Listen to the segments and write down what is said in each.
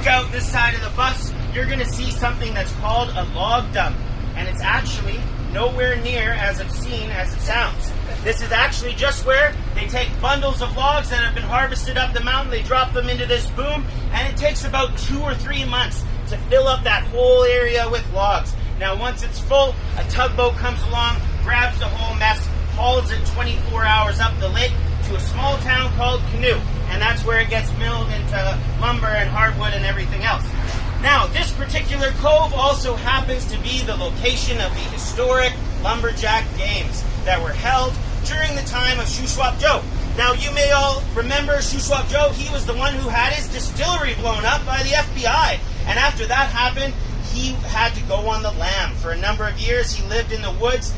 out this side of the bus, you're going to see something that's called a log dump. And it's actually nowhere near as obscene as it sounds. This is actually just where they take bundles of logs that have been harvested up the mountain, they drop them into this boom, and it takes about 2 or 3 months to fill up that whole area with logs. Now once it's full, a tugboat comes along, grabs the whole mess, hauls it 24 hours up the lake to a small town called Canoe, and that's where it gets milled into lumber and hardwood and everything else. Now, this particular cove also happens to be the location of the historic lumberjack games that were held during the time of Shuswap Joe. Now, you may all remember Shuswap Joe. He was the one who had his distillery blown up by the FBI. And after that happened, he had to go on the lam. For a number of years, he lived in the woods,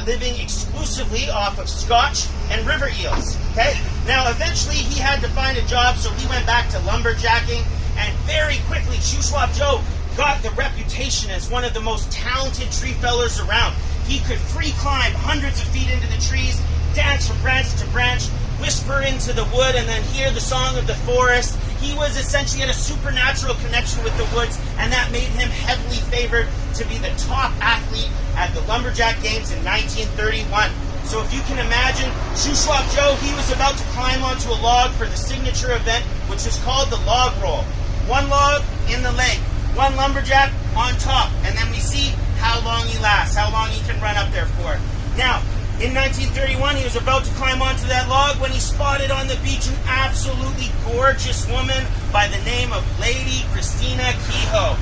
living exclusively off of scotch and river eels. Okay? Now, eventually, he had to find a job, so he went back to lumberjacking. And very quickly, Shuswap Joe got the reputation as one of the most talented tree fellers around. He could free climb hundreds of feet into the trees, dance from branch to branch, whisper into the wood, and then hear the song of the forest. He was essentially had a supernatural connection with the woods, and that made him heavily favored to be the top athlete at the Lumberjack Games in 1931. So if you can imagine, Shuswap Joe, he was about to climb onto a log for the signature event, which was called the log roll. 1 log in the lake, 1 lumberjack on top, and then we see how long he lasts, how long he can run up there for. Now, in 1931, he was about to climb onto that log when he spotted on the beach an absolutely gorgeous woman by the name of Lady Kristina Kehoe.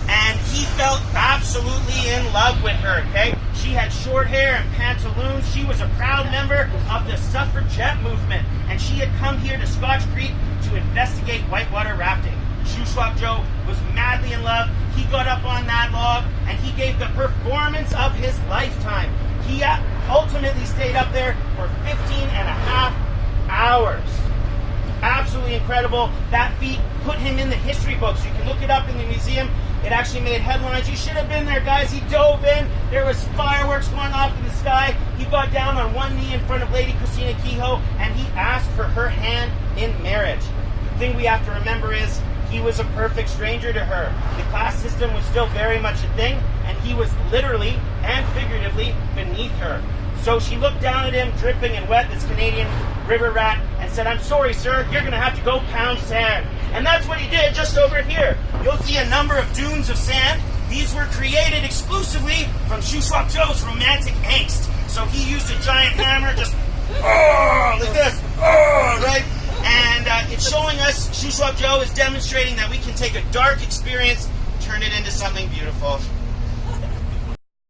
And he felt absolutely in love with her, okay? She had short hair and pantaloons. She was a proud member of the suffragette movement, and she had come here to Scotch Creek to investigate whitewater rafting. Shuswap Joe was madly in love. He got up on that log, and he gave the performance of his lifetime. He ultimately stayed up there for 15 and a half hours. Absolutely incredible. That feat put him in the history books. You can look it up in the museum. It actually made headlines. You should have been there, guys. He dove in. There was fireworks going off in the sky. He got down on one knee in front of Lady Kristina Kehoe, and he asked for her hand in marriage. The thing we have to remember is he was a perfect stranger to her. The class system was still very much a thing, and he was literally and figuratively beneath her. So she looked down at him, dripping and wet, this Canadian river rat, and said, "I'm sorry, sir, you're going to have to go pound sand." And that's what he did just over here. You'll see a number of dunes of sand. These were created exclusively from Shuswap Joe's romantic angst. So he used a giant hammer, just, like this, right? And it's showing us, Shuswap Joe is demonstrating that we can take a dark experience, turn it into something beautiful.